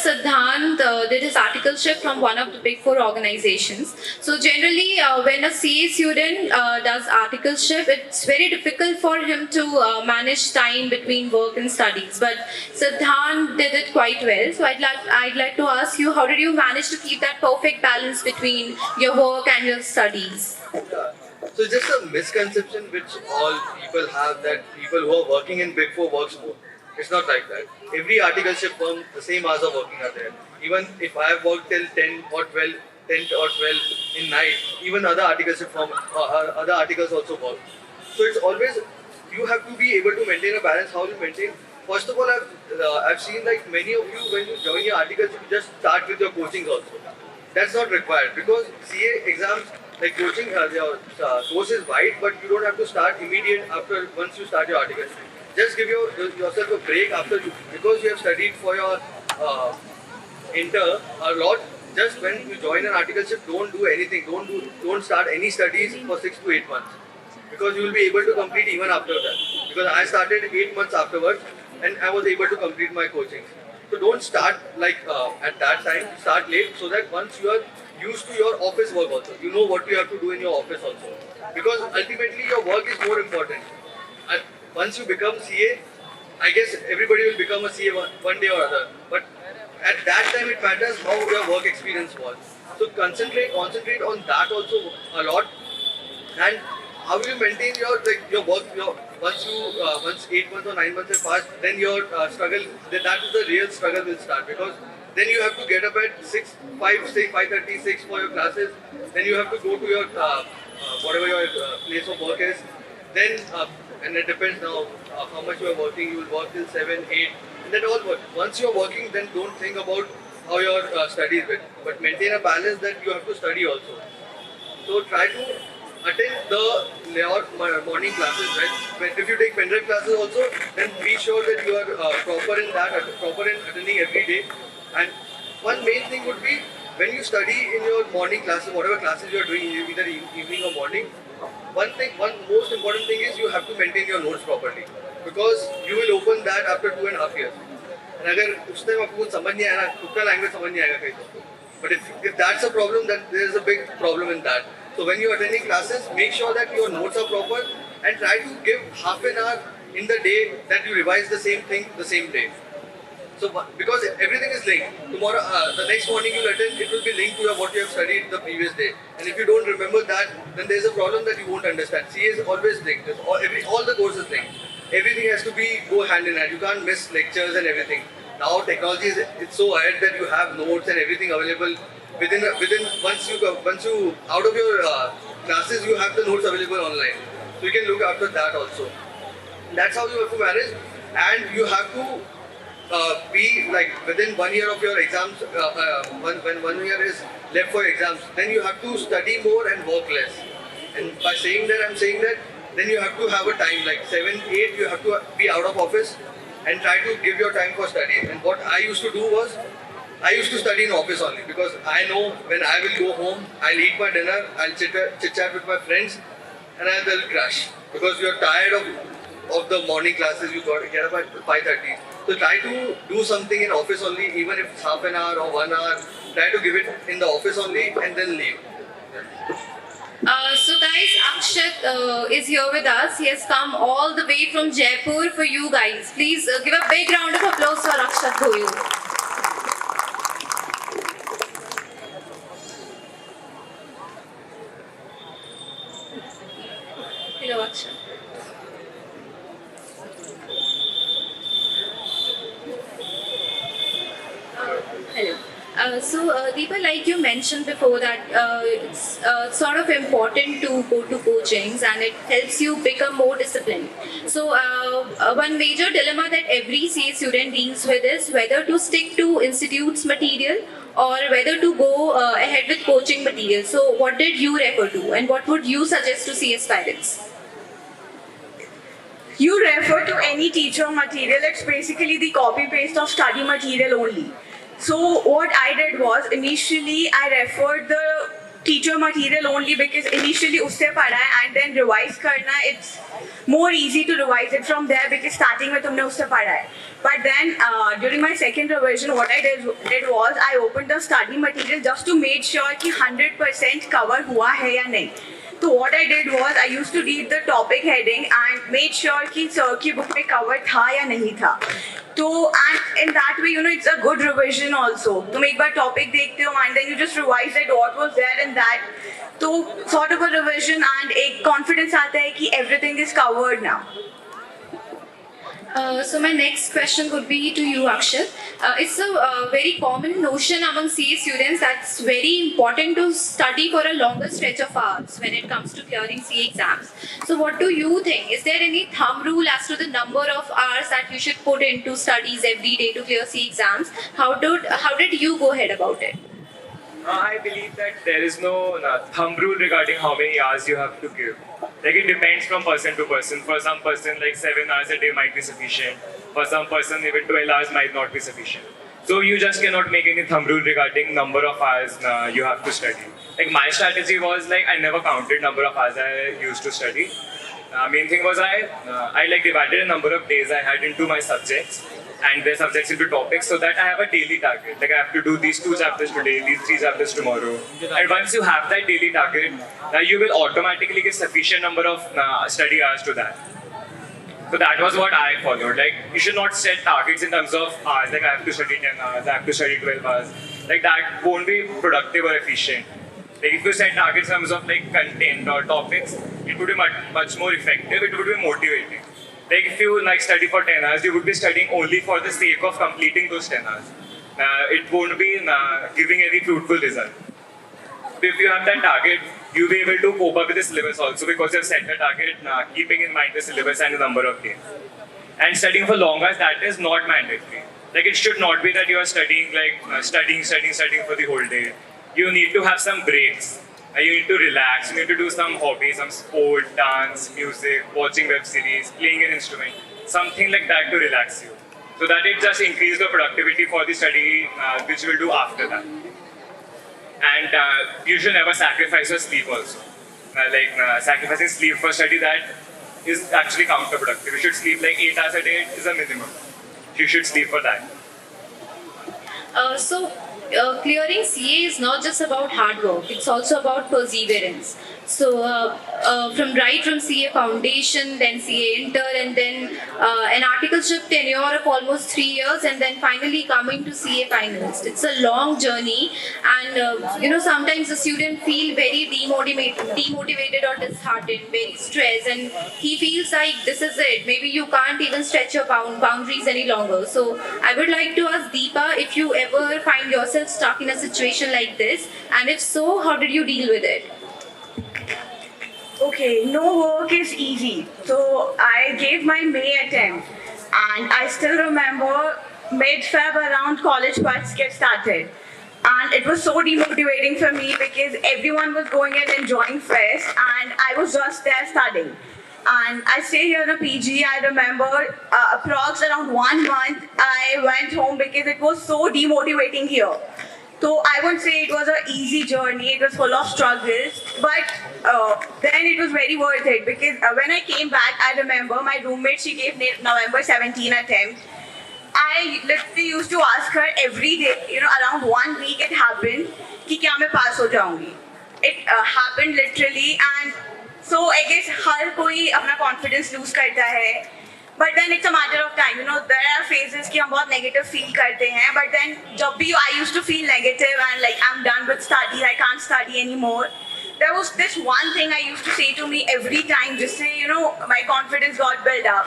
SIDDHANT did his articleship from one of the big four organizations. So generally, when a CA student does articleship, it's very difficult for him to manage time between work and studies. But SIDDHANT did it quite well. So I'd like to ask you, how did you manage to keep that perfect balance between your work and your studies? So it's just a misconception which all people have, that people who are working in Big Four works more. It's not like that. Every articleship firm, the same hours of working are there. Even if I have worked till 10 or 12 in night, even other articleship firm, other articles also work. So it's always, you have to be able to maintain a balance. How you maintain? First of all, I've seen like many of you, when you join your articleship, you just start with your coachings also. That's not required, because CA exams, like coaching, your course is wide, but you don't have to start immediate after once you start your articleship. Just give yourself a break after because you have studied for your inter a lot. Just when you join an articleship, don't do anything. Don't start any studies for 6 to 8 months, because you will be able to complete even after that. Because I started 8 months afterwards, and I was able to complete my coaching. So don't start like at that time. Start late, so that once you are used to your office work also, you know what you have to do in your office also. Because ultimately your work is more important. And once you become CA, I guess everybody will become a CA one day or other. But at that time it matters how your work experience was. So concentrate on that also a lot. And how will you maintain your work? Once 8 months or 9 months have passed, then your struggle. That is the real struggle will start, because then you have to get up at 5:30, 6 for your classes. Then you have to go to your whatever your place of work is. Then and it depends now how much you are working. You will work till 7, 8, and that all work. Once you are working, then don't think about how your studies will. But maintain a balance that you have to study also. So try to attend the morning classes. Right? If you take pendrive classes also, then be sure that you are proper in attending every day. And one main thing would be, when you study in your morning classes, whatever classes you are doing, either evening or morning, one most important thing is you have to maintain your notes properly, because you will open that after 2.5 years. And अगर उस time आपको कुछ समझ नहीं आया ना, खुद का language समझ नहीं आएगा कहीं तो. But if that's a problem, then there is a big problem in that. So when you are attending classes, make sure that your notes are proper, and try to give half an hour in the day that you revise the same thing the same day. So because everything is linked, tomorrow, the next morning you will attend, it will be linked to what you have studied the previous day. And if you don't remember that, then there is a problem that you won't understand. CA is always linked. All the courses linked. Everything has to go hand in hand. You can't miss lectures and everything. Now technology it's so ahead that you have notes and everything available within once you out of your classes, you have the notes available online. So you can look after that also. That's how you have to manage, and you have to be like within 1 year of your exams. When 1 year is left for exams, then you have to study more and work less. And by saying that, I'm saying that then you have to have a time like 7, 8. You have to be out of office and try to give your time for study. And what I used to do was, I used to study in office only, because I know when I will go home, I'll eat my dinner, I'll chit chat with my friends, and I will crash, because you're tired of the morning classes. You got to get up at 5:30. So try to do something in office only, even if it's half an hour or 1 hour. Try to give it in the office only and then leave. So guys, AKSHAT is here with us. He has come all the way from Jaipur for you guys. Please give a big round of applause for AKSHAT Goyal. Hello AKSHAT. Hello. So Deepa, like you mentioned before, that it's sort of important to go to coachings, and it helps you become more disciplined. So one major dilemma that every CA student deals with is whether to stick to institute's material or whether to go ahead with coaching material. So what did you refer to, and what would you suggest to CA aspirants? You refer to any teacher material. It's basically the copy-paste of study material only. So what I did was, initially I referred the teacher material only, because initially usse padha and then revise karna, it's more easy to revise it from there because starting में तुमने उससे पढ़ा है. But then during my second revision, what I did was I opened the study material just to make sure कि 100% cover हुआ है या नहीं. So what I did was I used to read the topic heading and made sure कि sir की book में cover था या नहीं था. So and in that way, it's a good revision also. तुम एक बार topic देखते हो and then you just revise it what was there in that. So sort of a revision and एक confidence आता है कि everything is covered now. So my next question would be to you, Akshat. It's a very common notion among CA students that it's very important to study for a longer stretch of hours when it comes to clearing CA exams. So what do you think? Is there any thumb rule as to the number of hours that you should put into studies every day to clear CA exams? How did you go ahead about it? I believe that there is no thumb rule regarding how many hours you have to give. Like it depends from person to person. For some person, like 7 hours a day might be sufficient. For some person, even 12 hours might not be sufficient. So you just cannot make any thumb rule regarding number of hours you have to study. Like my strategy was like I never counted number of hours I used to study. Main thing was I like divided a number of days I had into my subjects and their subjects into topics so that I have a daily target. Like I have to do these 2 chapters today, these 3 chapters tomorrow. And once you have that daily target, you will automatically get sufficient number of study hours to that. So that was what I followed. Like you should not set targets in terms of hours. Like I have to study 10 hours, I have to study 12 hours. Like that won't be productive or efficient. Like if you set targets in terms of like content or topics, it would be much more effective. It would be motivating. Like if you like study for 10 hours, you would be studying only for the sake of completing those 10 hours. It won't be giving any fruitful result. So if you have that target, you'll be able to cope up with the syllabus also because you have set the target, keeping in mind the syllabus and the number of days. And studying for long hours, that is not mandatory. Like it should not be that you are studying like studying for the whole day. You need to have some breaks. You need to relax, you need to do some hobbies, some sport, dance, music, watching web series, playing an instrument, something like that to relax you. So that it just increases the productivity for the study which you will do after that. And you should never sacrifice your sleep also. Sacrificing sleep for study, that is actually counterproductive. You should sleep like 8 hours a day is a minimum. You should sleep for that. Clearing CA is not just about hard work, it's also about perseverance. So from CA foundation, then CA inter, and then an articleship tenure of almost 3 years, and then finally coming to CA finalist. It's a long journey, and sometimes the student feel very demotivated or disheartened, very stressed, and he feels like this is it. Maybe you can't even stretch your boundaries any longer. So I would like to ask Deepa if you ever find yourself stuck in a situation like this, and if so, how did you deal with it? Okay, no work is easy. So I gave my May attempt and I still remember mid-Feb around college parts get started. And it was so demotivating for me because everyone was going and enjoying fest and I was just there studying. And I stay here in a PG, I remember approx around 1 month I went home because it was so demotivating here. So I won't say it was an easy journey, it was full of struggles, but then it was very worth it because when I came back, I remember my roommate, she gave November 17 attempt. I literally used to ask her every day, around 1 week it happened, कि क्या मैं pass हो जाऊंगी. It happened literally, and so I guess हर कोई अपना confidence lose करता है. But then it's a matter of time, there are phases कि हम बहुत negative feel करते हैं, but then जब भी I used to feel negative and like I'm done with studies, I can't study anymore. There was this one thing I used to say to me every time, जिससे my confidence got built up.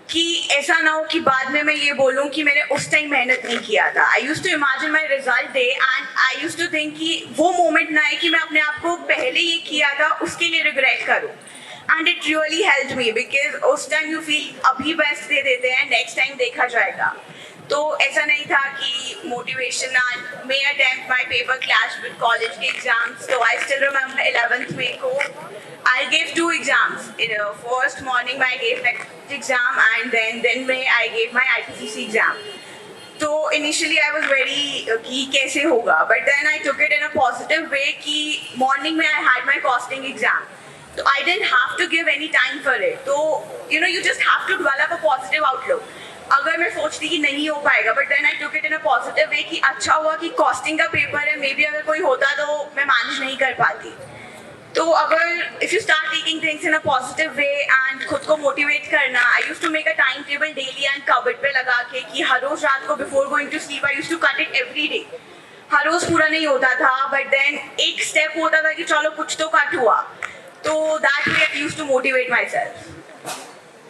कि ऐसा ना हो कि बाद में मैं ये बोलूँ कि मैंने उस टाइम मेहनत नहीं किया था. I used to imagine my result day and I used to think कि वो moment ना आए कि मैं अपने आप को पहले ये किया था उसके लिए regret करूँ. And it really helped me because उस time you feel अभी best दे देते हैं, next time देखा जाएगा. तो ऐसा नहीं था कि motivation and May attempt my paper clashed with college exams. So I still remember 11th May को I gave 2 exams. In the first morning I gave next exam and then May I gave my IPCC exam. So initially I was very कि कैसे होगा, but then I took it in a positive way कि morning में I had my costing exam. So I didn't have to give any time for it. So, you just have to develop a positive outlook. अगर मैं सोचती कि नहीं हो पाएगा, but then I took it in a positive way कि अच्छा हुआ कि costing का paper है, maybe अगर कोई होता तो मैं manage नहीं कर पाती. तो अगर if you start taking things in a positive way and खुद को motivate करना, I used to make a timetable daily and cupboard पे लगा के कि हर रोज रात को before going to sleep I used to cut it every day. हर रोज पूरा नहीं होता था, but then एक step होता था कि चलो कुछ तो cut हुआ. So that way I used to motivate myself.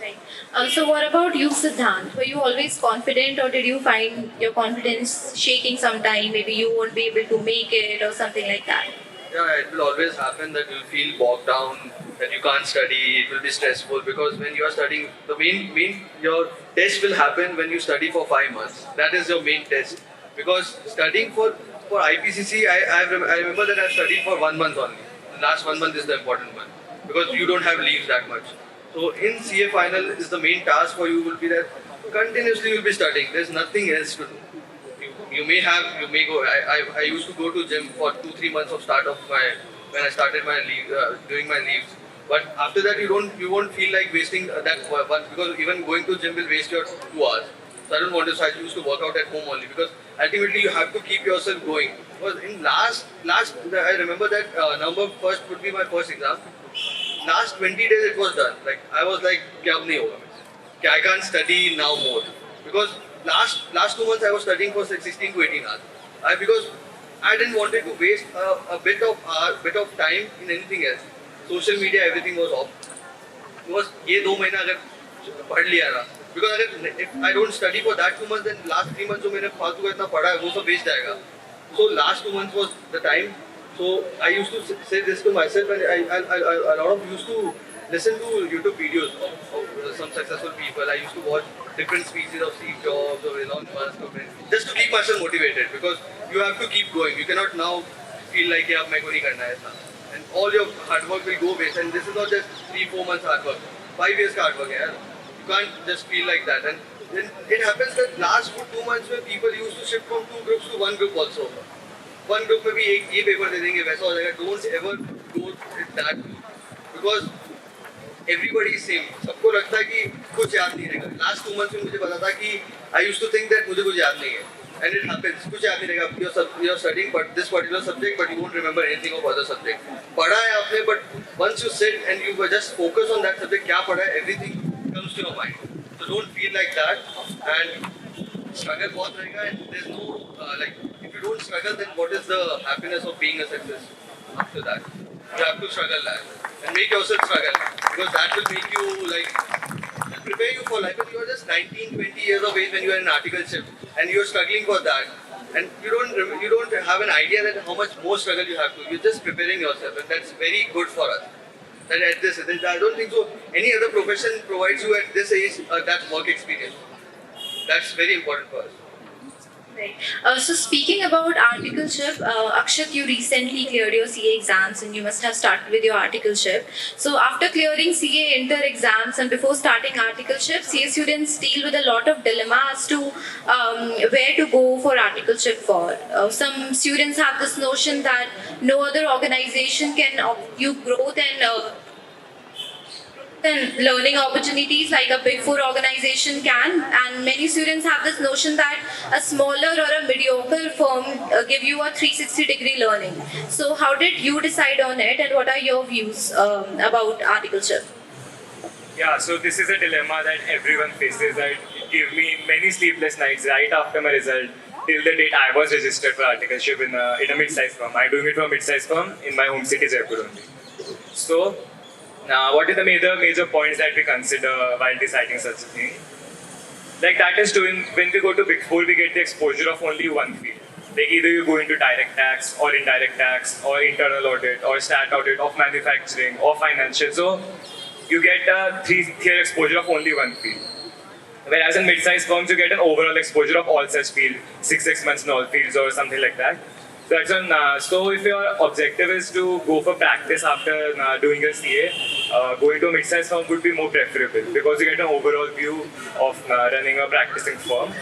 Right. So what about you, Siddhant? Were you always confident, or did you find your confidence shaking sometime? Maybe you won't be able to make it or something like that. Yeah, it will always happen that you'll feel bogged down, that you can't study, it will be stressful because when you are studying, the main your test will happen when you study for 5 months. That is your main test. Because studying for IPCC, I remember that I studied for 1 month only. The last 1 month is the important one because you don't have leaves that much. So in CA final is the main task for you will be that continuously you'll be studying. There's nothing else to do. You may go. I used to go to gym for 2-3 months of when I started my leave, doing my leaves. But after that you won't feel like wasting that one because even going to gym will waste your 2 hours. So I don't want to. So I used to work out at home only because ultimately you have to keep yourself going. Because in last I remember that November 1st would be my first exam. Last 20 days it was done. Like I was like, "Kya ab nahi hoga? I can't study now more." Because last 2 months I was studying for 16 to 18 hours. Because I didn't want to waste a bit of time in anything else. Social media, everything was off. Because ये 2 महीना अगर पढ़ लिया ना, because if I don't study for that 2 months, then last 3 months जो मैंने फालतू का इतना पढ़ा है वो सब वेस्ट जाएगा. So last 2 months was the time. So I used to say this to myself, and I a lot of used to listen to YouTube videos of some successful people. I used to watch different speeches of Steve Jobs or Elon Musk, just to keep myself motivated because you have to keep going. You cannot now feel like yeah, मैं को नहीं करना है ऐसा. And all your hard work will go waste. And this is not just 3-4 months hard work. 5 years का hard work है यार. You can't just feel like that. And then it happens that last 2 months where people used to shift from 2 groups to 1 group also. One group में भी एक ये paper दे देंगे वैसा हो जाएगा. Don't ever go with that because everybody is same. सबको लगता है कि कुछ याद नहीं रहेगा. Last 2 months में मुझे पता था कि I used to think that मुझे कुछ याद नहीं है. And it happens. कुछ याद नहीं रहेगा. You're studying but this particular subject, but you won't remember anything of other subject. पढ़ा है आपने, but once you sit and you just focus on that subject, क्या पढ़ा है, everything comes to your mind. So don't feel like that. And struggle बहुत रहेगा. And there's no if you don't struggle, then what is the happiness of being a success after that? You have to struggle that and make yourself struggle because that will make you prepare you for life. When you are just 19-20 years of age when you are in articleship and you are struggling for that, and you don't have an idea that how much more struggle you have to. You're just preparing yourself, and that's very good for us. That at this, I don't think so. Any other profession provides you at this age that work experience. That's very important for us. Right. So speaking about articleship, Akshat, you recently cleared your CA exams and you must have started with your articleship. So after clearing CA inter exams and before starting articleship, CA students deal with a lot of dilemma as to where to go for articleship for. Some students have this notion that no other organization can offer you growth and learning opportunities like a big 4 organization can, and many students have this notion that a smaller or a mediocre firm give you a 360-degree learning. So how did you decide on it, and what are your views about articleship? Yeah, so this is a dilemma that everyone faces, that it gave me many sleepless nights right after my result till the date I was registered for articleship in a mid-sized firm. I'm doing it for a mid-sized firm in my home city, Jaipur only. So what are the major points that we consider while deciding such a thing? Like that is doing, when we go to Big 4, we get the exposure of only one field. Like either you go into direct tax or indirect tax or internal audit or stat audit of manufacturing or financial. So you get a 3-year exposure of only one field. Whereas in mid-sized firms, you get an overall exposure of all such fields, 6 months in all fields or something like that. That's one. So if your objective is to go for practice after doing a CA, going to a mid-sized firm would be more preferable because you get an overall view of running a practicing firm.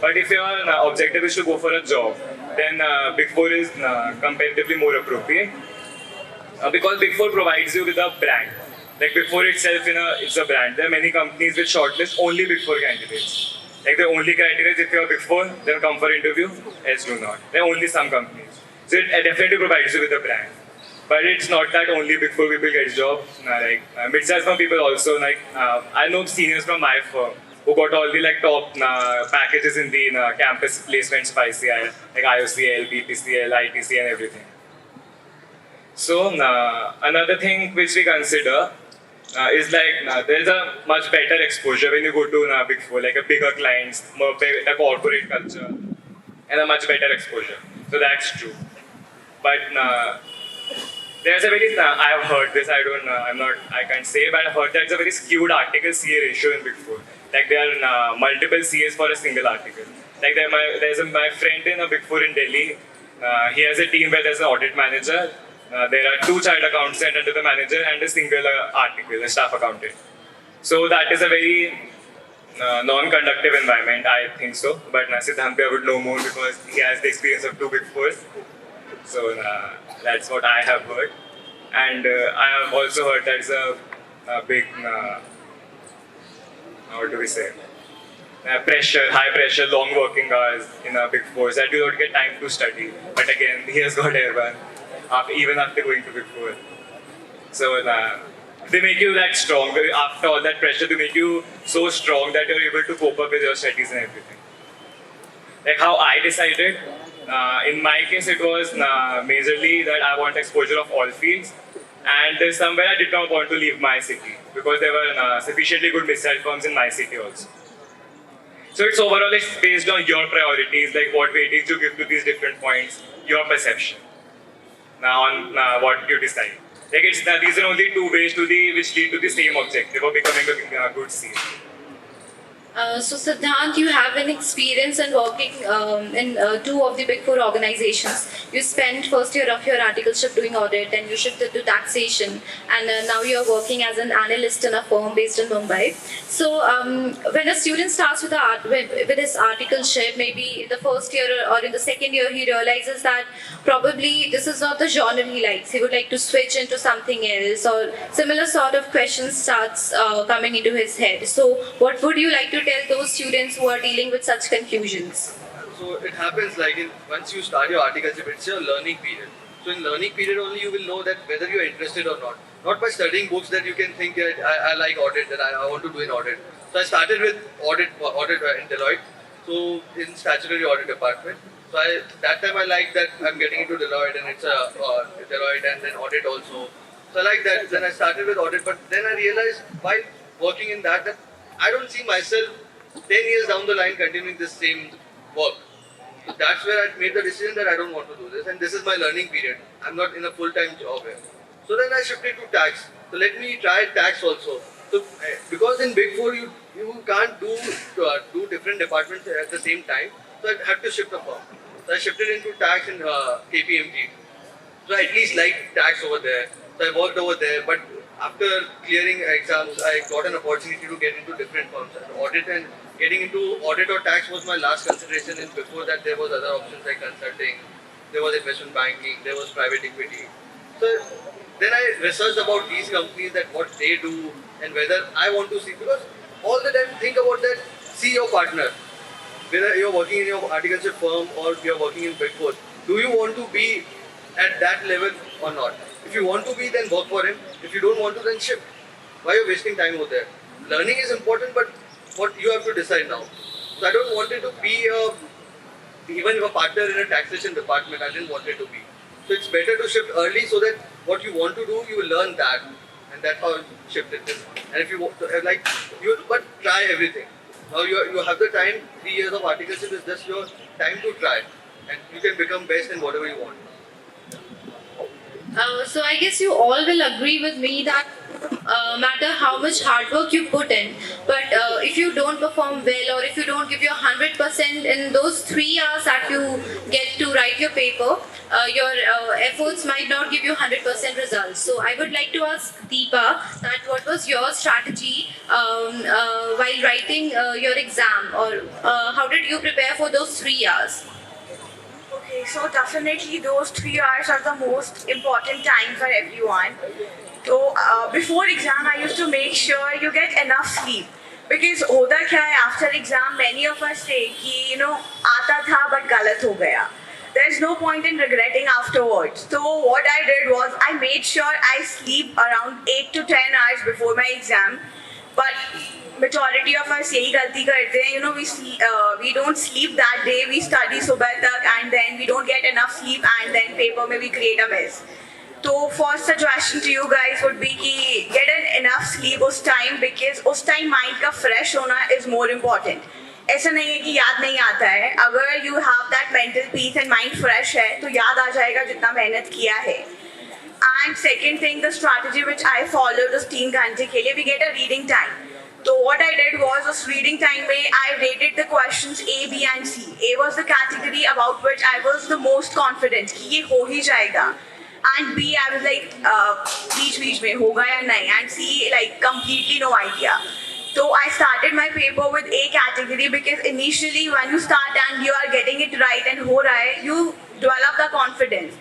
But if your objective is to go for a job, then Big 4 is comparatively more appropriate. Because Big Four provides you with a brand. Like Big Four itself, it's a brand. There are many companies which shortlist only Big Four candidates. Like the only criteria is if you are Big Four, then come for interview, else do not. There are only some companies. So it definitely provides you with a brand. But it's not that only Big Four people get jobs. Mid-size firm people also, I know seniors from my firm who got all the top packages in the campus placements of ICI, like IOCL, BPCL, ITC and everything. So another thing which we consider is there's a much better exposure when you go to Big Four, like a bigger clients, more a corporate culture, and a much better exposure. So that's true. But there's a very I have heard this. I can't say, but I've heard there's a very skewed article CA ratio in Big Four. Like there are multiple CAs for a single article. Like there's my friend in a Big Four in Delhi. He has a team where there's an audit manager. There are 2 child accountants under the manager and a single article, a staff accountant. So that is a very non-conductive environment, I think so. But SIDDHANT would know more because he has the experience of 2 Big Fours. So that's what I have heard. And I have also heard there's a big, how do we say, high pressure, long working hours in a Big Four that you don't get time to study. But again, he has got Airban. Even after going to Big Four. So they make you that strong. After all that pressure, they make you so strong that you're able to cope up with your studies and everything. Like how I decided, in my case it was majorly that I want exposure of all fields, and somewhere I did not want to leave my city because there were sufficiently good mid-sized firms in my city also. So it's overall based on your priorities, like what weightage you give to these different points, your perception. On what you decide. These are only 2 ways which lead to the same objective of becoming a good CA. So SIDDHANT, you have an experience in working in 2 of the Big Four organizations. You spent first year of your articleship doing audit, and you shifted to taxation, and now you are working as an analyst in a firm based in Mumbai. So when a student starts with his articleship, maybe in the first year or in the second year, he realizes that probably this is not the genre he likes. He would like to switch into something else, or similar sort of questions starts coming into his head. So what would you like to tell those students who are dealing with such confusions? So it happens once you start your articleship, it's your learning period. So in learning period only you will know that whether you are interested or not. Not by studying books that you can think that I like audit, that I want to do an audit. So I started with audit in Deloitte, so in statutory audit department. So that time I liked that I'm getting into Deloitte, and it's a Deloitte and then audit also. So I like that. Then I started with audit, but then I realized while working in that I don't see myself 10 years down the line continuing this same work. So that's where I made the decision that I don't want to do this, and this is my learning period. I'm not in a full-time job here. So then I shifted to tax. So let me try tax also. So because in Big Four you can't do different departments at the same time. So I had to shift a firm. So I shifted into tax in KPMG. So I at least liked tax over there. So I worked over there, but after clearing exams, I got an opportunity to get into different firms. Audit, and getting into audit or tax was my last consideration. And before that, there was other options like consulting, there was investment banking, there was private equity. So then I researched about these companies, that what they do and whether I want to see. Because all the time, think about that. See your partner. Whether you're working in your articleship firm or you're working in Big Four, do you want to be at that level or not? If you want to be, then work for him. If you don't want to, then shift. Why are you wasting time over there? Learning is important, but what you have to decide now. So I don't want it to be even a partner in a taxation department. I didn't want it to be. So it's better to shift early so that what you want to do, you will learn that, and that's how you shift it. And if you want to, but try everything. Now you have the time. 3 years of articleship is just your time to try, and you can become best in whatever you want. So I guess you all will agree with me that matter how much hard work you put in, but if you don't perform well, or if you don't give your 100% in those 3 hours that you get to write your paper, your efforts might not give you 100% results. So I would like to ask DEEPA that what was your strategy while writing your exam, or how did you prepare for those 3 hours? Okay, so definitely those 3 hours are the most important time for everyone. So before exam, I used to make sure you get enough sleep. Because होता क्या है after exam, many of us say कि आता था but गलत हो गया. There's no point in regretting afterwards. So what I did was I made sure I sleep around 8 to 10 hours before my exam. But majority of us यही गलती करते हैं. We don't sleep that day. We study सुबह तक and then we don't get enough sleep and then paper में we create a mess. So first suggestion to you guys would be कि get enough sleep उस time because उस time mind का fresh होना is more important. ऐसा नहीं है कि याद नहीं आता है. अगर you have that mental peace and mind fresh है तो याद आ जाएगा जितना मेहनत किया है. And second thing, the strategy which I followed is 3 घंटे के लिए we get a reading time. So what I did was उस reading time में I rated the questions A, B and C. A was the category about which I was the most confident कि ये हो ही जाएगा. And B I was like बीच में होगा या नहीं. And C like completely no idea. So I started my paper with A category because initially when you start and you are getting it right and हो रहा है, you develop the confidence.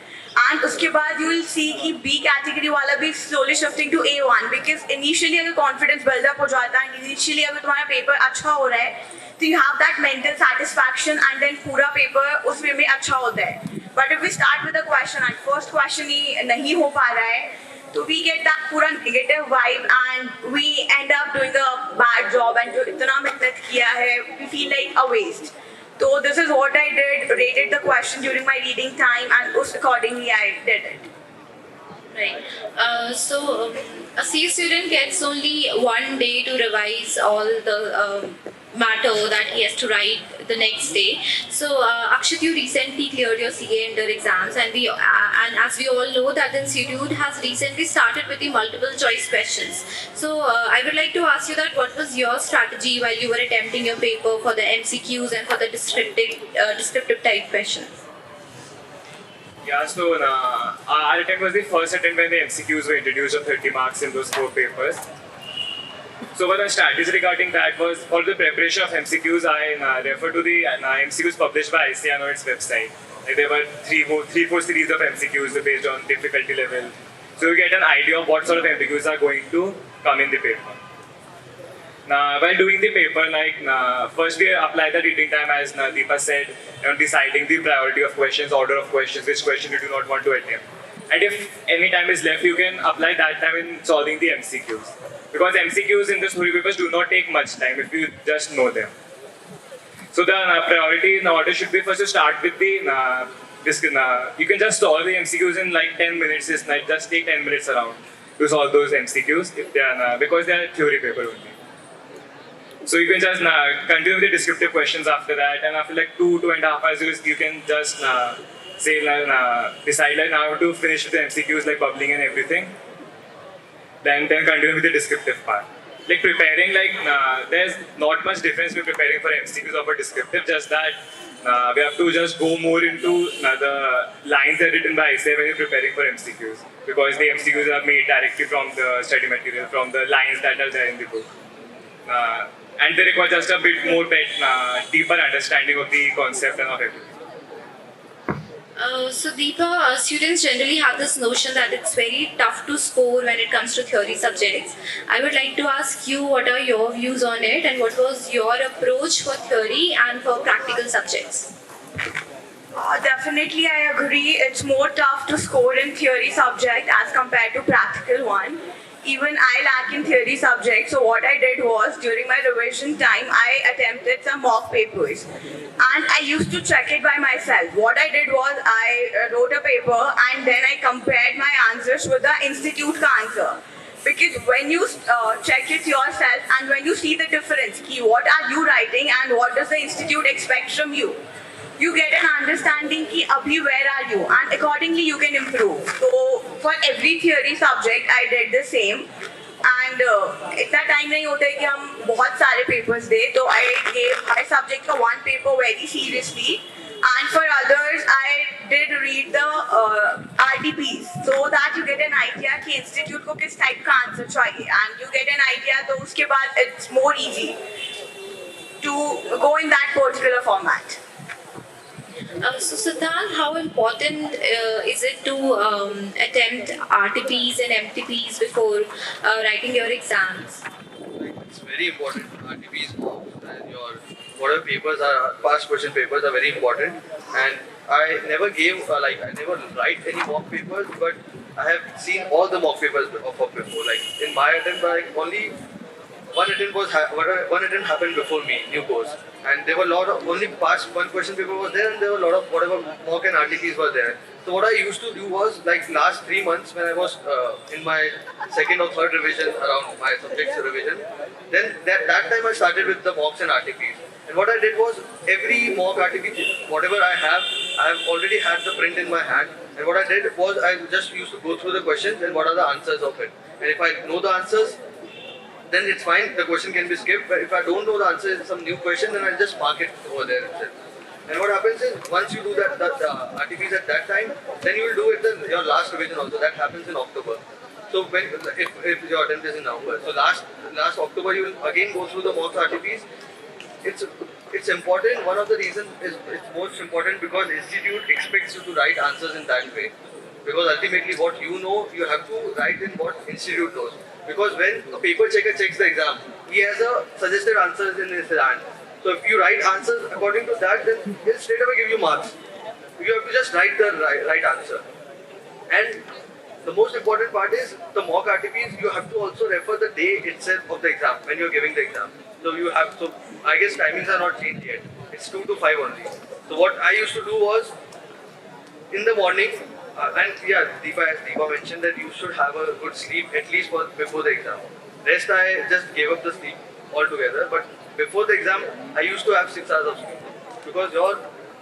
And उसके बाद you will see कि B category वाला भी slowly shifting to A1 because initially अगर confidence build up हो जाता है and initially अगर तुम्हारा paper अच्छा हो रहा है तो you have that mental satisfaction and then पूरा paper उसमें भी अच्छा होता है. But if we start with a question and first question ही नहीं हो पा रहा है तो we get that पूरा negative vibe and we end up doing a bad job and जो इतना मेहनत किया है we feel like a waste. So this is what I did, rated the question during my reading time and accordingly I did it. Right. A C student gets only one day to revise all the matter that he has to write the next day. So Akshat, you recently cleared your CA Inter exams, and as we all know that the institute has recently started with the multiple choice questions. So I would like to ask you that what was your strategy while you were attempting your paper for the MCQs and for the descriptive type questions? Yeah, so our attempt was the first attempt when the MCQs were introduced of 30 marks in those 4 papers. So what our strategy regarding that was for the preparation of MCQs, I refer to the MCQs published by ICAR on its website. Like there were three, four series of MCQs based on difficulty level. So you get an idea of what sort of MCQs are going to come in the paper. Now, while doing the paper, first we apply the reading time as DEEPA said, deciding the priority of questions, order of questions, which question you do not want to attempt. And if any time is left, you can apply that time in solving the MCQs. Because MCQs in the story papers do not take much time if you just know them. So the priority in order should be first to start with the, you can just solve the MCQs in like 10 minutes, just take 10 minutes around to solve those MCQs if they are, because they are theory paper only. So you can just continue with the descriptive questions after that, and after like 2.5 hours, you can just decide like now to finish with the MCQs like bubbling and everything. Then continue with the descriptive part. Like preparing, there's not much difference between preparing for MCQs or for descriptive, just that we have to just go more into the lines that are written by ICAR when you're preparing for MCQs, because the MCQs are made directly from the study material, from the lines that are there in the book. And they require just a bit more deeper understanding of the concept and of everything. So DEEPA, students generally have this notion that it's very tough to score when it comes to theory subjects. I would like to ask you what are your views on it and what was your approach for theory and for practical subjects? Definitely I agree, it's more tough to score in theory subject as compared to practical one. Even I lack in theory subject, so what I did was during my revision time, I attempted some mock papers and I used to check it by myself. What I did was I wrote a paper and then I compared my answers with the institute answer. Because when you check it yourself and when you see the difference, what are you writing and what does the institute expect from you, you get an understanding कि अभी where are you, and accordingly you can improve. So for every theory subject I did the same, and इतना time नहीं होता है कि हम बहुत सारे papers दे, तो I gave my subject का one paper very seriously, and for others I did read the RDPs so that you get an idea कि institute को किस type का answer चाहिए, and you get an idea, तो उसके बाद it's more easy to go in that particular format. So Siddhant, how important is it to attempt RTPs and MTPs before writing your exams? It's very important. RTPs, mocks, and your whatever papers are past question papers are very important. And I never gave I never write any mock papers, but I have seen all the mock papers of before. Like in my attempt, only one attempt happened before me, new course, and there were a lot of only past one question paper was there, and there were a lot of whatever mock and RTPs were there. So what I used to do was like last 3 months when I was in my second or third revision around my subjects revision, then that time I started with the mocks and RTPs. And what I did was every mock RTP, whatever I have already had the print in my hand. And what I did was I just used to go through the questions and what are the answers of it. And if I know the answers, then it's fine, the question can be skipped. But if I don't know the answer, it's some new question, then I'll just mark it over there itself. And what happens is, once you do that RTPs at that time, then you will do it in your last revision also. That happens in October. So when if your attempt is in November, so last October you will again go through the mock RTPs. It's important. One of the reasons is it's most important because institute expects you to write answers in that way. Because ultimately, what you know, you have to write in what institute knows. Because when a paper checker checks the exam, he has a suggested answers in his hand. So if you write answers according to that, then he'll straight away give you marks. You have to just write the right answer. And the most important part is the mock RTPs. You have to also refer the day itself of the exam when you're giving the exam. So I guess timings are not changed yet. It's 2 to 5 only. So what I used to do was in the morning. And yeah, Deepa mentioned that you should have a good sleep at least before the exam. Rest I just gave up the sleep altogether. But before the exam, I used to have 6 hours of sleep because your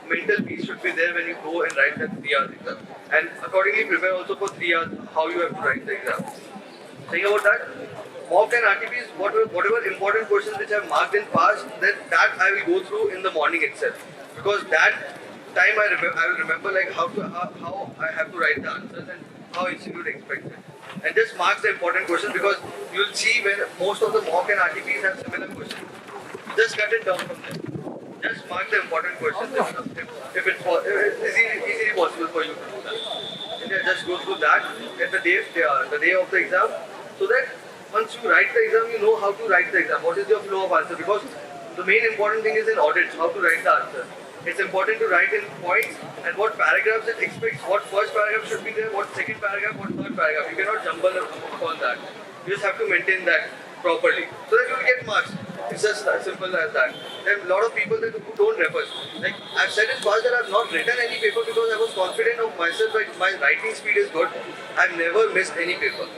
mental peace should be there when you go and write that 3 hours exam. And accordingly prepare also for 3 hours how you have to write the exam. Saying about that, mock and RTPs, whatever important questions which I have marked in past, that I will go through in the morning itself. Because that time I will remember like how I have to write the answers and how institute expects it. And just mark the important questions because you will see when most of the mock and RTPs have similar questions. Just cut it down from there. Just mark the important questions if it's easily possible for you to do that. And then just go through that at the day of the exam, so that once you write the exam, you know how to write the exam. What is your flow of answer? Because the main important thing is in audits, how to write the answer. It's important to write in points and what paragraphs it expects, what first paragraph should be there, what second paragraph, what third paragraph. You cannot jumble on that. You just have to maintain that properly so that you will get marks. It's just as simple as that. There are a lot of people who don't refer. Like I've said in past that I've not written any paper because I was confident of myself that my writing speed is good. I've never missed any paper.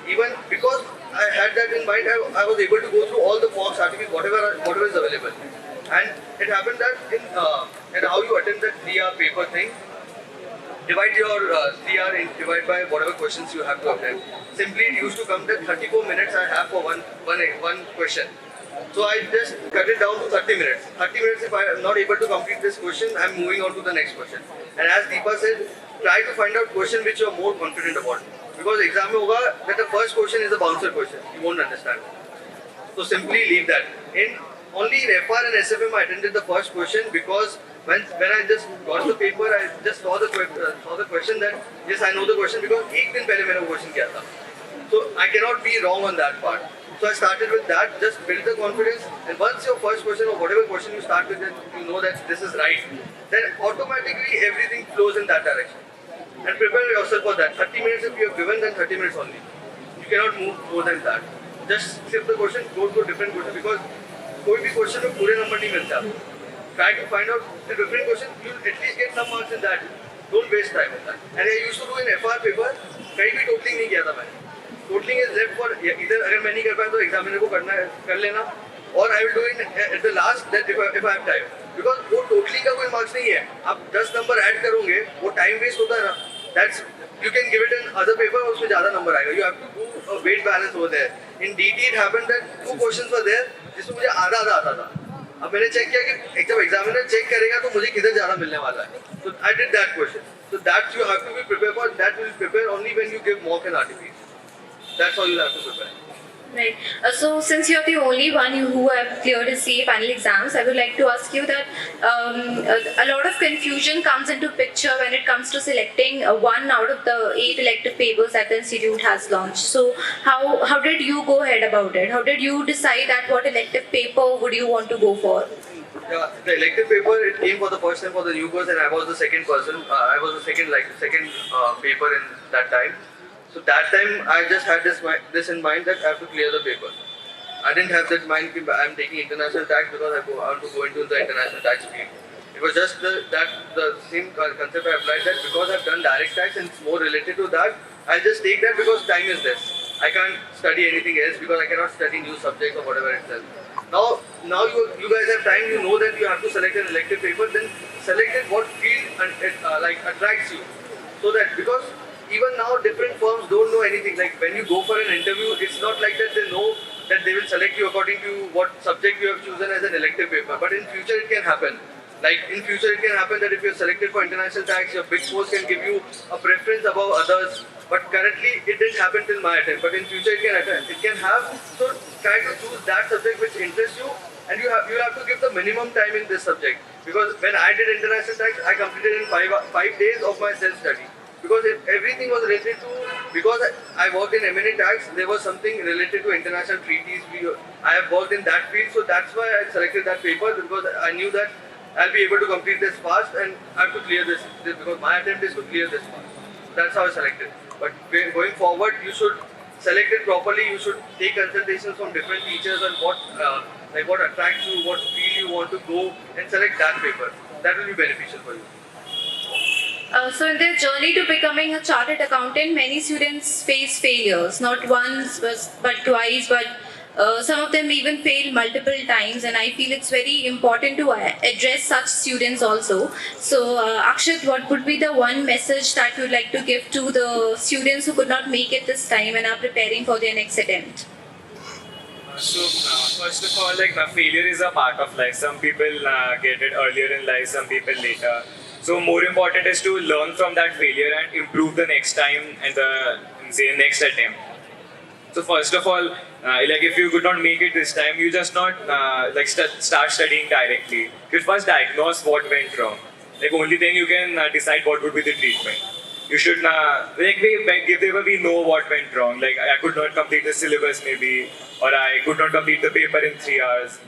Even because I had that in mind, I was able to go through all the mocks, articles, whatever is available. And it happened that in how you attempt that 3-hour paper thing, divide your 3 hour divide by whatever questions you have to attempt. Simply it used to come that 34 minutes I have for one question. So I just cut it down to 30 minutes. 30 minutes if I am not able to complete this question, I am moving on to the next question. And as Deepa said, try to find out question which you are more confident about. Because exam mein hoga that the first question is a bouncer question. You won't understand. So simply leave that. In only in FR and SFM I attended the first question because when I just got the paper, I just saw the question that yes, I know the question because एक दिन पहले मैंने वो question किया था. So I cannot be wrong on that part. So I started with that, just build the confidence, and once your first question or whatever question you start with, you know that this is right, then automatically everything flows in that direction. And prepare yourself for that. 30 minutes if you have given, then 30 minutes only. You cannot move more than that. Just skip the question, go to a different question because कोई भी question में पूरे number नहीं मिलता. Try to find out the different question, you'll at least get some marks in that. Don't waste time in that. And I used to do in FR paper, कहीं भी totaling नहीं किया था मैंने. Totaling is left for either अगर मैं नहीं कर पाया तो examiner को कर लेना, or I will do it at the last that if I have time. Because वो totaling का कोई marks नहीं है. आप 10 number add करोगे, वो time waste होता है ना. That's you can give it in other paper, उसमें ज़्यादा number आएगा. You have to do a weight balance over there. In DT it happened that 2 questions were there, जिसमें मुझे आधा आता था. अब मैंने चेक किया कि जब एग्जामिनर चेक करेगा तो मुझे किधर ज़्यादा मिलने वाला है. So I did that question. So that you have to be prepared for. That will prepare only when you give mock and RTPs. That's how you have to prepare. Right. So, since you're the only one who have cleared his CA final exams, I would like to ask you that a lot of confusion comes into picture when it comes to selecting one out of the 8 elective papers that the institute has launched. So, how did you go ahead about it? How did you decide that what elective paper would you want to go for? Yeah, the elective paper, it came for the first time for the new course, and I was the second person. I was the second paper in that time. So that time I just had this in mind that I have to clear the paper. I didn't have that mind that I'm taking international tax because I have to go into the international tax field. It was just the same concept I applied, that because I've done direct tax and it's more related to that, I'll just take that because time is less. I can't study anything else because I cannot study new subjects or whatever itself. Now you guys have time. You know that you have to select an elective paper. Then select it what field and attracts you. So that, because even now different firms don't know anything. Like when you go for an interview, it's not like that they know that they will select you according to what subject you have chosen as an elective paper. But in future it can happen. Like in future it can happen that if you're selected for international tax, your big four can give you a preference above others. But currently it didn't happen till my attempt. But in future it can have. So try to choose that subject which interests you, and you have to give the minimum time in this subject. Because when I did international tax, I completed in 5 days of my self-study. Because if everything was related to, because I worked in M&A tax, there was something related to international treaties. I have worked in that field, so that's why I selected that paper, because I knew that I'll be able to complete this fast and I have to clear this because my attempt is to clear this fast. That's how I selected. But going forward, you should select it properly. You should take consultations from different teachers on what attracts you, what field you want to go, and select that paper. That will be beneficial for you. So in their journey to becoming a chartered accountant, many students face failures, not once but twice, but some of them even fail multiple times, and I feel it's very important to address such students also. So Akshat, what would be the one message that you'd like to give to the students who could not make it this time and are preparing for their next attempt? First of all, failure is a part of life. Some people get it earlier in life, some people later. So more important is to learn from that failure and improve the next time and the next attempt. So first of all, if you could not make it this time, you just not start studying directly. You first diagnose what went wrong. Only then you can decide what would be the treatment. You should we know what went wrong. I could not complete the syllabus maybe, or I could not complete the paper in 3 hours,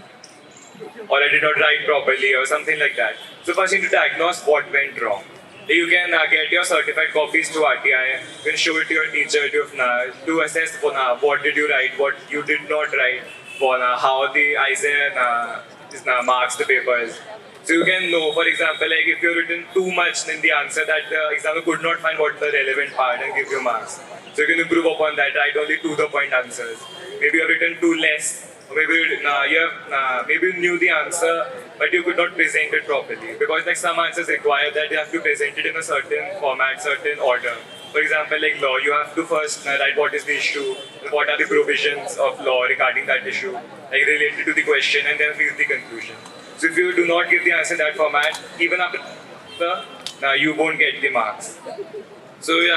or I did not write properly, or something like that. So first you need to diagnose what went wrong. You can get your certified copies to RTI. You can show it to your teacher to assess what did you write, what you did not write, how the ISA marks the papers. So you can know, for example, if you've written too much in the answer that the examiner could not find what the relevant part and give you marks. So you can improve upon that, write only to-the-point answers. Maybe you have written too less. Maybe you knew the answer, but you could not present it properly. Because some answers require that you have to present it in a certain format, certain order. For example, law, you have to first write what is the issue, what are the provisions of law regarding that issue, related to the question, and then read the conclusion. So if you do not give the answer in that format, even after you won't get the marks. So you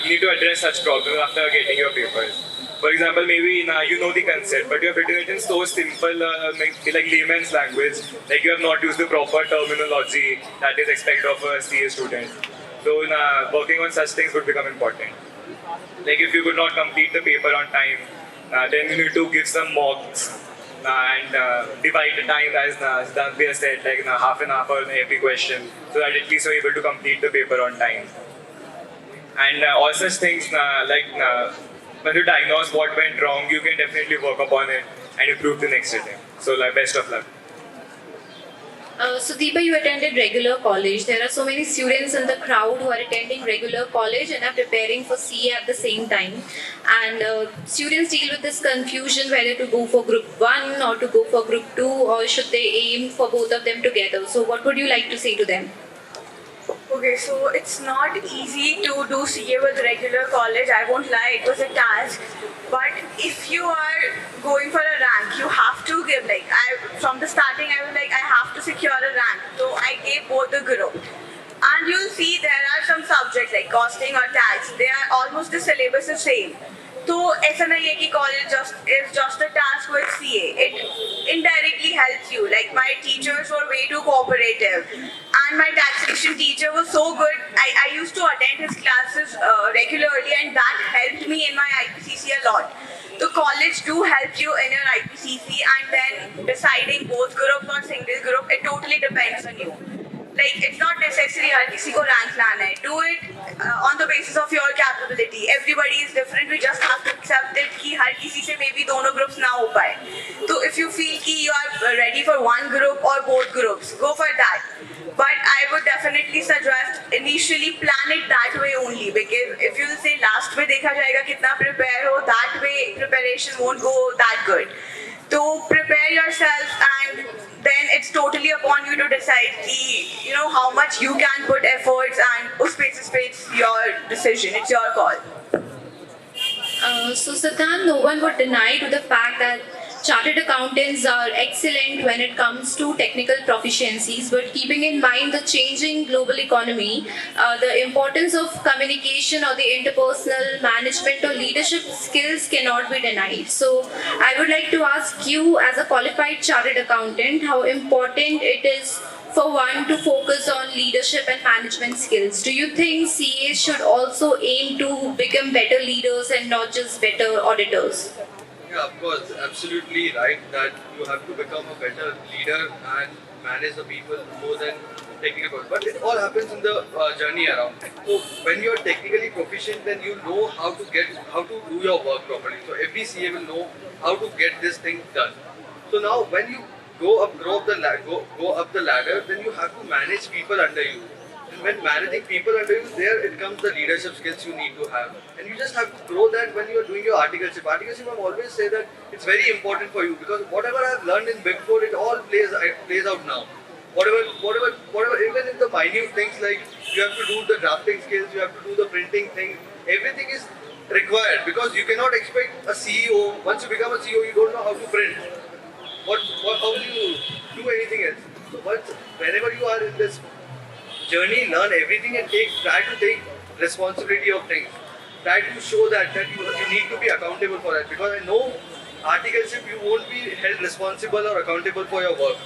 need to address such problems after getting your papers. For example, maybe you know the concept, but you have written it in so simple, like layman's language, you have not used the proper terminology that is expected of a CA student. So working on such things would become important. If you could not complete the paper on time, then you need to give some mocks and divide the time as Danvi has said, half an hour on every question, so that at least you're able to complete the paper on time. And all such things when you diagnose what went wrong, you can definitely work upon it and improve the next attempt. So best of luck. So Deepa, you attended regular college. There are so many students in the crowd who are attending regular college and are preparing for CA at the same time. And students deal with this confusion whether to go for group 1 or to go for group 2, or should they aim for both of them together. So what would you like to say to them? Okay, so it's not easy to do CA with regular college. I won't lie, it was a task. But if you are going for a rank, you have to give, from the starting I was I have to secure a rank. So I gave both the group. And you'll see there are some subjects like costing or tax. They are almost the syllabus the same. तो ऐसा नहीं है कि college is just a task with CA. It indirectly helps you. Like my teachers were way too cooperative, and my taxation teacher was so good. I used to attend his classes regularly, and that helped me in my IPCC a lot. The college do help you in your IPCC, and then deciding both groups or single group, it totally depends on you. Like it's not necessary हर किसी को rank लाना है. Do it on the basis of your capability. Everybody is different. We just have to accept it कि हर किसी से maybe दोनों groups ना हो पाए. So if you feel कि you are ready for one group or both groups, go for that. But I would definitely suggest initially plan it that way only, because if you say last में देखा जाएगा कितना prepare हो, that way preparation won't go that good. So prepare yourself, and then it's totally upon you to decide कि, how much you can put efforts, and उस basis पे it's your decision, it's your call. So Siddhant, no one would deny to the fact that chartered accountants are excellent when it comes to technical proficiencies, but keeping in mind the changing global economy, the importance of communication or the interpersonal management or leadership skills cannot be denied. So I would like to ask you, as a qualified chartered accountant, how important it is for one to focus on leadership and management skills. Do you think CAs should also aim to become better leaders and not just better auditors? Yeah, of course, absolutely right that you have to become a better leader and manage the people more than technical. But it all happens in the journey around. So when you are technically proficient, then you know how to do your work properly. So every CA will know how to get this thing done. So now when you go up the ladder, then you have to manage people under you. And when managing people under you, there it comes the leadership skills you need to have. And you just have to grow that when you are doing your articleship. Articleship, I always say that it's very important for you, because whatever I've learned in Big Four, it all plays out now. Whatever, even in the minute things like you have to do the drafting skills, you have to do the printing thing, everything is required, because you cannot expect a CEO, once you become a CEO, you don't know how to print. How do you do anything else? So whenever you are in this journey, learn everything and try to take responsibility of things. Try to show that you need to be accountable for that, because I know articleship, you won't be held responsible or accountable for your work.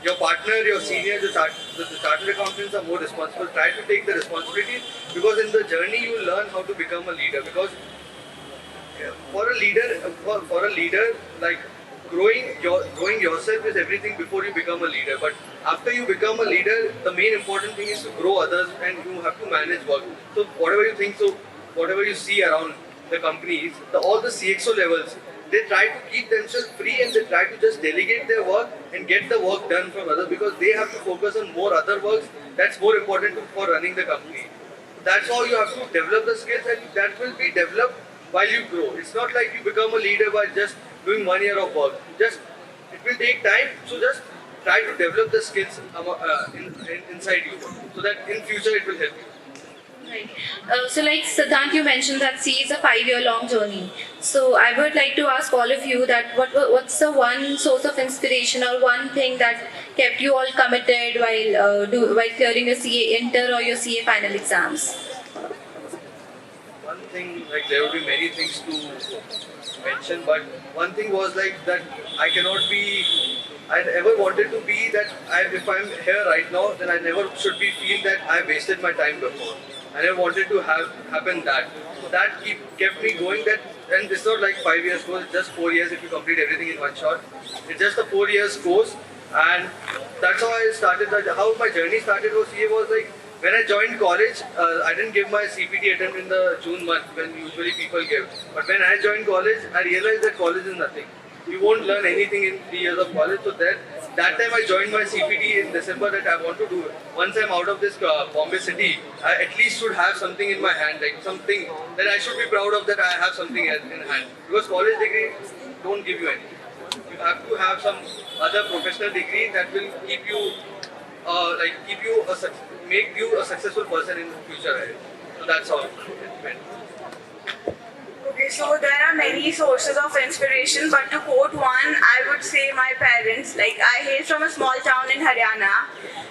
Your partner, your senior, the chartered accountants are more responsible. Try to take the responsibility, because in the journey you learn how to become a leader. Because for a leader, like growing yourself is everything before you become a leader. But after you become a leader, the main important thing is to grow others, and you have to manage work. So whatever you see around the companies, all the CXO levels, they try to keep themselves free, and they try to just delegate their work and get the work done from others, because they have to focus on more other works that's more important for running the company. That's how you have to develop the skills, and that will be developed while you grow. It's not like you become a leader by just doing 1 year of work. It will take time, so just try to develop the skills inside you, so that in future it will help you. Right. So like Siddhant, you mentioned that CA is a 5-year-long journey. So I would like to ask all of you that what's the one source of inspiration or one thing that kept you all committed while clearing your CA inter or your CA final exams? One thing, like there will be many things to mention, but one thing was like that I never wanted to be that if I'm here right now, then I never should be feel that I wasted my time before. I never wanted to happen that. So that kept me going. And it's not like 5 years course, it's just 4 years if you complete everything in one shot. It's just a 4 years course, and that's how I started. How my journey started was like when I joined college, I didn't give my CPT attempt in the June month when usually people give. But when I joined college, I realized that college is nothing. You won't learn anything in 3 years of college. So that time I joined my CPT in December, that I want to do it. Once I'm out of this Bombay city, I at least should have something in my hand, like something that I should be proud of, that I have something in hand. Because college degree don't give you anything. You have to have some other professional degree that will keep you, make you a successful person in the future. Right? So that's all it meant. Okay, so there are many sources of inspiration, but to quote one, I would say my parents. Like, I hail from a small town in Haryana,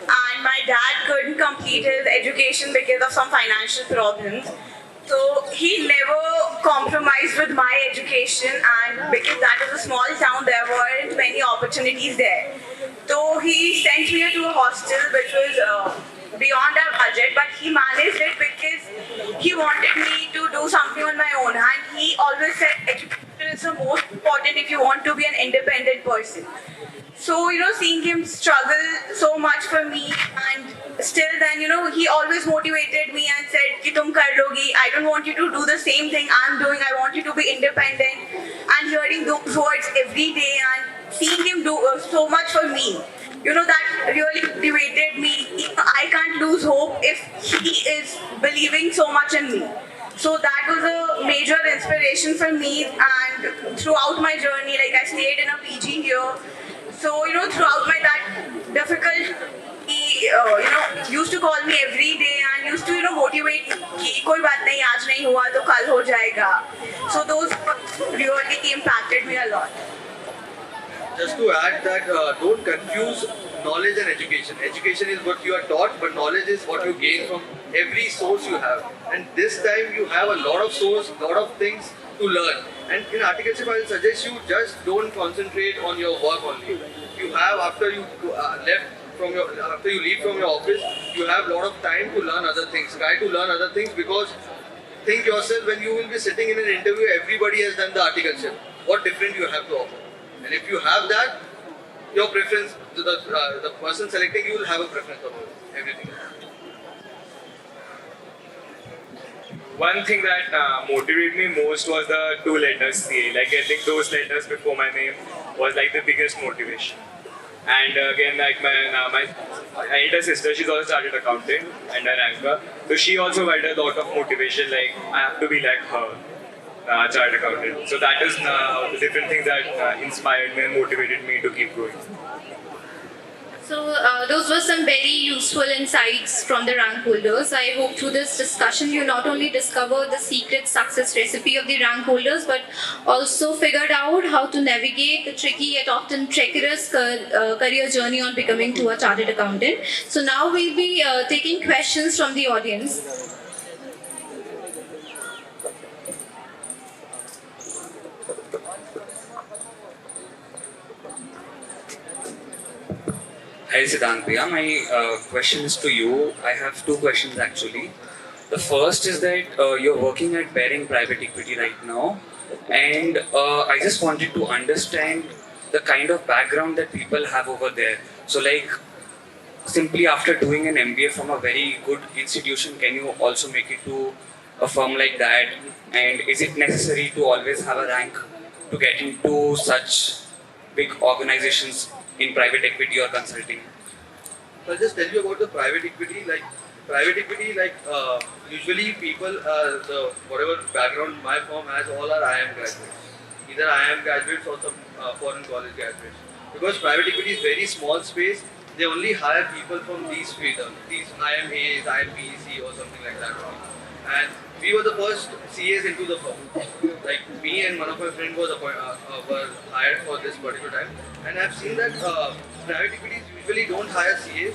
and my dad couldn't complete his education because of some financial problems. So he never compromised with my education, and because that was a small town, there weren't many opportunities there. So he sent me to a hostel which was beyond our budget, but he managed it because he wanted me to do something on my own. And he always said education is the most important if you want to be an independent person. So, seeing him struggle so much for me, and still then, he always motivated me and said, Ki tum kar logi. I don't want you to do the same thing I'm doing. I want you to be independent. And hearing those words every day and seeing him do so much for me, that really motivated me. I can't lose hope if he is believing so much in me. So that was a major inspiration for me, and throughout my journey, like I stayed in a PG here. So, throughout my that difficult, he, used to call me every day and used to, motivate me कि कोई बात नहीं आज नहीं हुआ तो कल हो जाएगा. So those really impacted me a lot. Just to add that, don't confuse knowledge and education. Education is what you are taught, but knowledge is what you gain from every source you have. And this time you have a lot of source, lot of things to learn. And in articleship, I will suggest you just don't concentrate on your work only. You have after you after you leave from your office, you have a lot of time to learn other things. Try to learn other things, because think yourself, when you will be sitting in an interview, everybody has done the articleship. What different you have to offer? And if you have that, your preference, the person selecting you will have a preference of everything. One thing that motivated me most was the 2 letters CA. Like getting those letters before my name was like the biggest motivation. And again, like my elder sister, she's also started accounting and a ranker. So she also had a lot of motivation, like I have to be like her, chartered accountant. So that is the different things that inspired me and motivated me to keep going. So those were some very useful insights from the rank holders. I hope through this discussion you not only discovered the secret success recipe of the rank holders, but also figured out how to navigate the tricky yet often treacherous career journey on becoming to a chartered accountant. So now we'll be taking questions from the audience. Hi Siddhant Bhaiya, my question is to you. I have 2 questions actually. The first is that you're working at Baring Private Equity right now, and I just wanted to understand the kind of background that people have over there. So like, simply after doing an MBA from a very good institution, can you also make it to a firm like that? And is it necessary to always have a rank to get into such big organizations in private equity or consulting? So I'll just tell you about the private equity. Usually people, whatever background my firm has, all are IIM graduates. Either IIM graduates or some foreign college graduates. Because private equity is very small space, they only hire people from these fields, these IMAs, IPCC or something like that. And we were the first CAs into the firm. Like me and one of my friends were hired for this particular time. And I've seen that private equities usually don't hire CAs.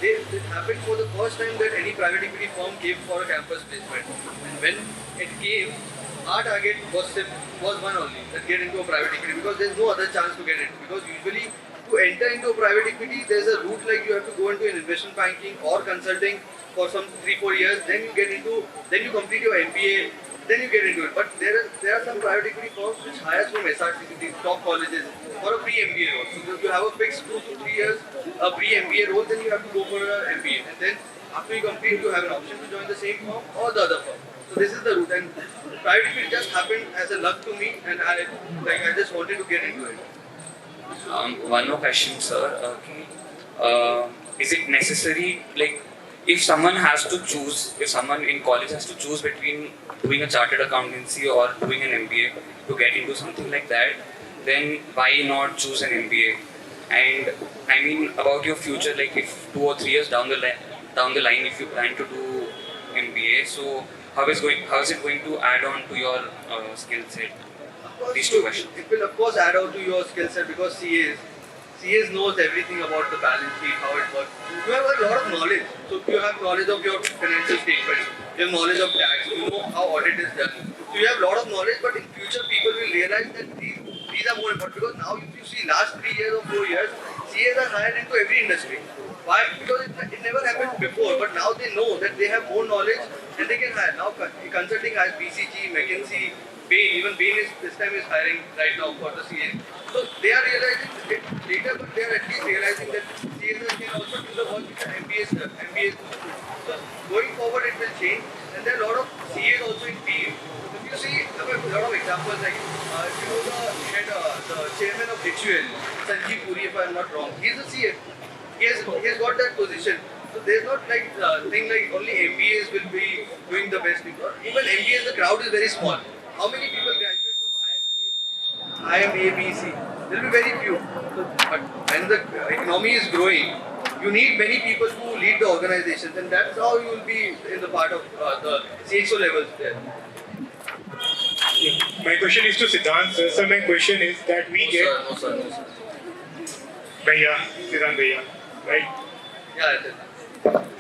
It happened for the first time that any private equity firm came for a campus placement. And when it came, our target was one only, that get into a private equity, because there's no other chance to get it. Because usually to enter into a private equity, there's a route like you have to go into an investment banking or consulting for some 3-4 years, then you complete your MBA, then you get into it. But there are some private equity firms which hires from Srcc, these top colleges, for a pre-MBA role. So if you have a fixed 2 to 3 years a pre-MBA role, then you have to go for an MBA. And then after you complete, you have an option to join the same firm or the other firm. So this is the route. And private equity just happened as a luck to me, and I just wanted to get into it. One more question, sir. Is it necessary, like, if someone in college has to choose between doing a chartered accountancy or doing an MBA to get into something like that, then why not choose an MBA? And I mean about your future, like if 2 or 3 years down the line, if you plan to do MBA, so how is it going to add on to your skill set? These 2 questions. It will of course add on to your skill set, because CAs CS knows everything about the balance sheet, how it works. You have a lot of knowledge. So you have knowledge of your financial statements, you have knowledge of tax, you know how audit is done. So you have a lot of knowledge, but in future people will realize that these are more important, because now if you see last 3 years or 4 years, CAs are hired into every industry. Why? Because it never happened before, but now they know that they have more knowledge and they can hire. Now consulting hires BCG, McKinsey, Bain, even Bain is this time is hiring right now for the CAs. So they are realizing it later, but they are at least realizing that CAs can also do the work which MBAs do. So going forward it will change, and there are a lot of CAs also in team. If you see, there are a lot of examples like if you know the chairman of HUL, Sanjeev Puri, if I am not wrong, he is a CA. He has got that position. So there's not like thing like only MBAs will be doing the best thing. Even MBAs, the crowd is very small. How many people graduate from IMABC? There will be very few. So, but when the economy is growing, you need many people to lead the organizations, and that's how you will be in the part of the CXO levels there. My question is to Siddhant sir. So my question is that we get No sir. Bhaiya, Siddhant Bhaiya, right? Yeah, it is.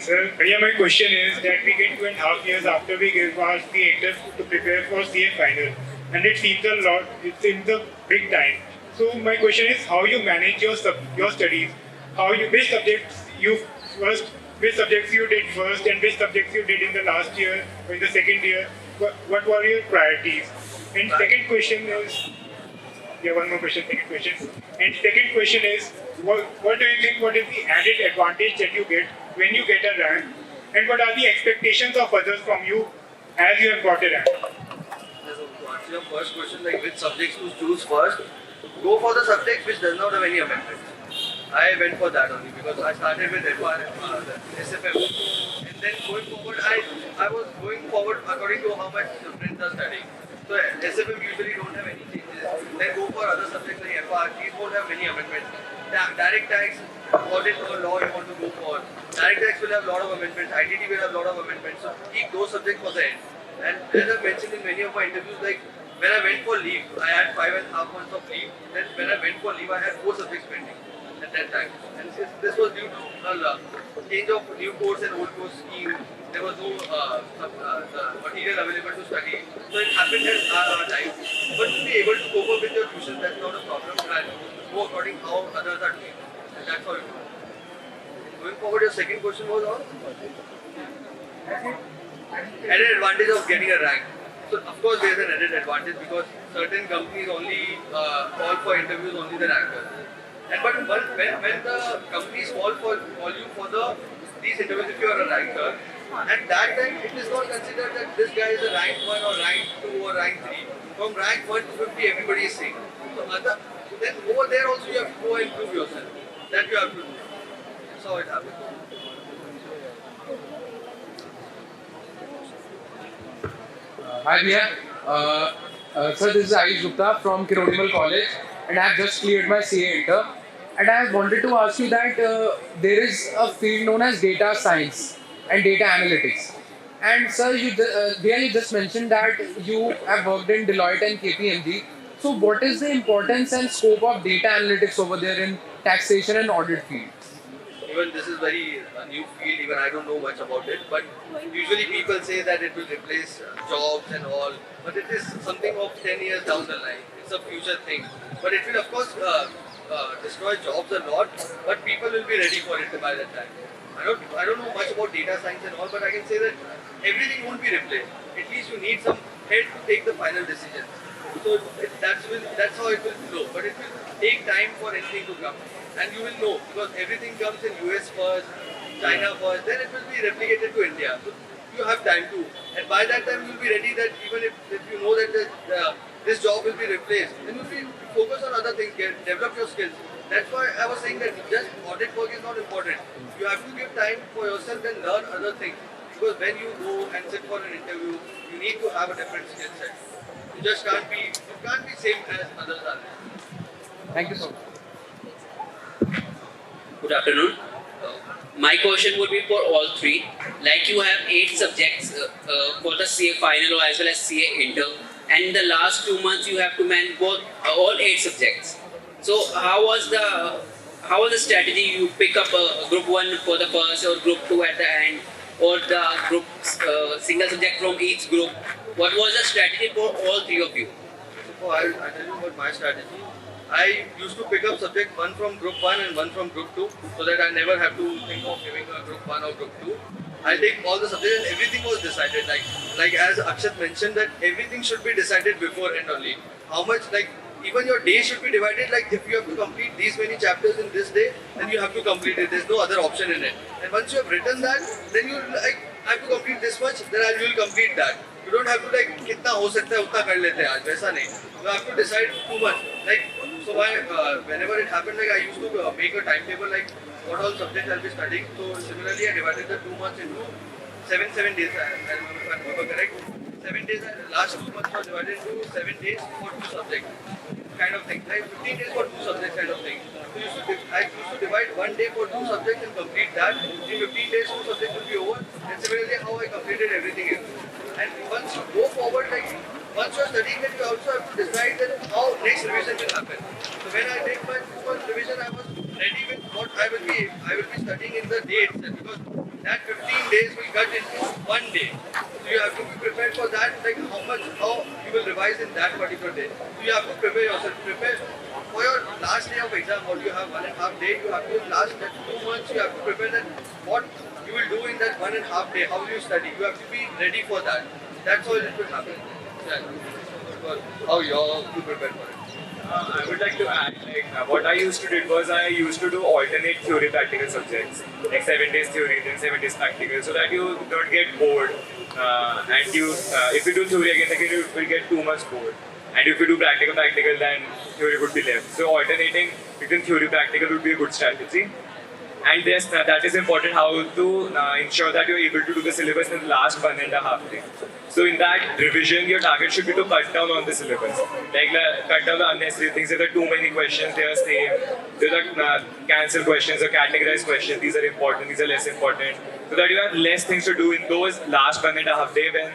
Sir, Bhaiya, my question is that we get 2.5 years after we give our CA interview to prepare for CA final, and it seems a lot. It seems a big time. So my question is how you manage your studies, which subjects you did first, and which subjects you did in the last year or in the second year. What were your priorities? And second question is, one more question, second question. And second question is, what do you think, what is the added advantage that you get when you get a rank? And what are the expectations of others from you as you have got a rank? To answer your first question, like which subjects to choose first, go for the subject which does not have any amendments. I went for that only because I started with SFM, and then going forward, I was going forward according to how much the friends are studying. So SFM usually don't have any changes. Then go for other subjects like FR, these won't have many amendments. Direct tax, audit or law you want to go for. Direct tax will have a lot of amendments, ITT will have a lot of amendments. So keep those subjects for the end. And as I've mentioned in many of my interviews, like when I went for leave, I had 5.5 months of leave. Then when I went for leave, I had 4 subjects pending at that time. And this was due to change of new course and old course scheme. There was no material available to study. So it happened at our time. But to be able to cope up with your tuition, that's not a problem. And go according how others are doing. And that's how it goes. Going forward, your second question was on added advantage of getting a rank. So of course there is an added advantage because certain companies only call for interviews only the rankers. And but when the companies call you for these interviews, if you are a ranker, at that time it is not considered that this guy is a rank 1 or rank 2 or rank 3. From rank 1 to 50 everybody is saying. So then over there also you have to go and prove yourself. That you have to do. That's how it happens. Hi Bhaiya. Sir, this is Ayush Gupta from Kirodimal College, and I have just cleared my CA inter. And I wanted to ask you that there is a field known as data science and data analytics. And sir, you just mentioned that you have worked in Deloitte and KPMG. So what is the importance and scope of data analytics over there in taxation and audit field? Even this is very new field, even I don't know much about it, but usually people say that it will replace jobs and all, but it is something of 10 years down the line. It's a future thing, but it will of course destroy jobs a lot, but people will be ready for it by that time. I don't know much about data science and all, but I can say that everything won't be replaced. At least you need some head to take the final decision. So that's how it will flow, but it will take time for anything to come. And you will know because everything comes in US first, China first, then it will be replicated to India. So you have time too. And by that time you will be ready that even if you know that this job will be replaced, then you will be focused on other things, develop your skills. That's why I was saying that just audit work is not important. You have to give time for yourself and learn other things. Because when you go and sit for an interview, you need to have a different skill set. You just can't be same as others are. Thank you so much. Good afternoon. My question would be for all three. Like you have 8 subjects for the CA final as well as CA inter, and in the last 2 months you have to manage all 8 subjects. So how was the how was the strategy you pick up group 1 for the first or group 2 at the end, or the group single subject from each group? What was the strategy for all three of you? So I'll tell you about my strategy. I used to pick up subject 1 from group 1 and 1 from group 2 so that I never have to think of giving a group 1 or group 2. I take all the subjects and everything was decided. Like as Akshat mentioned, that everything should be decided beforehand only. How much, like even your day should be divided, like if you have to complete these many chapters in this day, then you have to complete it. There's no other option in it. And once you have written that, then you like, I have to complete this much, then I will complete that. You don't have to like कितना हो सकता है उतना कर लेते हैं आज, वैसा नहीं. You have to decide too much. Like so, whenever it happened, like I used to make a timetable like what all subjects I'll be studying. So similarly, I divided the 2 months into 7 days. I remember correct. 7 days. Last 2 months were divided into 7 days for 2 subjects, kind of thing. Like 15 days for 2 subjects, kind of thing. So I used to divide 1 day for 2 subjects and complete that. In 15 days, 2 subjects will be over. And similarly, how I completed everything else. And once you go forward, like once you are studying, then you also have to decide that how next revision will happen. So when I did my 2 months revision, I was ready with what I will be studying in the day itself, because that 15 days will cut into 1 day. So you have to be prepared for that, like how you will revise in that particular day. So you have to prepare yourself, prepare for your last day of exam, what you have 1.5 day, you have to last that 2 months, you have to prepare that what you will do in that 1.5 day, how will you study, you have to be ready for that. That's how it will happen. Yeah. How you all to prepare for it. I would like to add, what I used to do was I used to do alternate theory practical subjects, like 7 days theory, then 7 days practical, so that you don't get bored. And you, if you do theory again, you will get too much bored. And if you do practical, then theory would be left. So alternating between theory practical would be a good strategy. And yes, that is important, how to ensure that you're able to do the syllabus in the last 1.5 day. So in that revision, your target should be to cut down on the syllabus. Like cut down the unnecessary things. If there are too many questions, they are same. There are cancel questions or categorized questions. These are important, these are less important. So that you have less things to do in those last 1.5 day when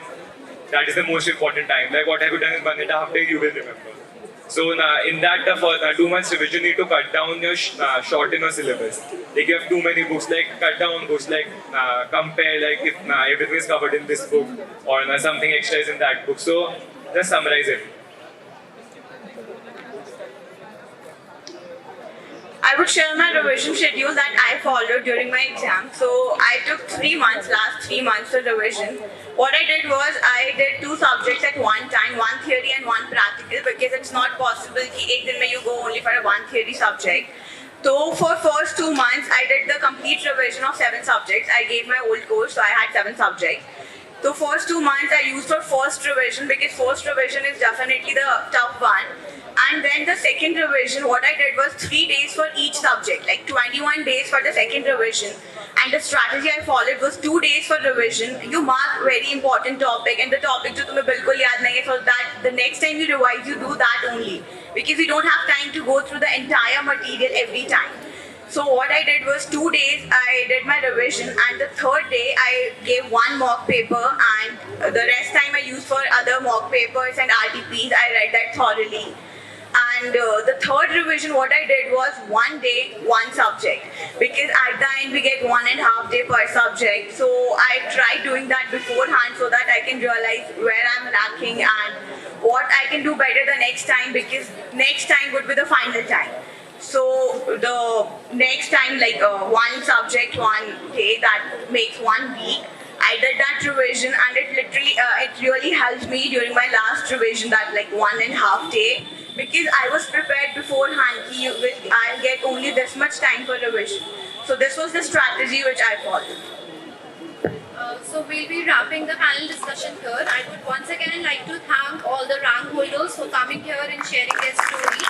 that is the most important time. Like what have you done in 1.5 day, you will remember. So in that for 2 months revision, you need to cut down your shorten your syllabus. Like you have too many books, like cut down books, like compare, like if everything is covered in this book or something extra is in that book. So just summarize it. I would share my revision schedule that I followed during my exam. So I took 3 months, last 3 months of revision. What I did was I did 2 subjects at one time, 1 theory and 1 practical, because it's not possible that एक दिन में you go only for a 1 theory subject. So for first 2 months, I did the complete revision of 7 subjects. I gave my old course, so I had 7 subjects. So first 2 months I used for first revision, because first revision is definitely the tough one. And then the second revision, what I did was 3 days for each subject, like 21 days for the second revision. And the strategy I followed was 2 days for revision. You mark very important topic, and the topic जो तुम्हें बिल्कुल याद नहीं है, so that the next time you revise, you do that only, because you don't have time to go through the entire material every time. So what I did was 2 days I did my revision, and the third day I gave 1 mock paper, and the rest time I used for other mock papers and RTPs. I read that thoroughly. And the third revision, what I did was 1 day, 1 subject, because at the end we get 1.5 day per subject. So I tried doing that beforehand so that I can realize where I'm lacking and what I can do better the next time, because next time would be the final time. So the next time, like 1 subject, 1 day, that makes 1 week. I did that revision, and it really helped me during my last revision, that like 1.5 day, because I was prepared beforehand. I'll get only this much time for revision. So this was the strategy which I followed. So we'll be wrapping the panel discussion here. I would once again like to thank all the rank holders for coming here and sharing their story.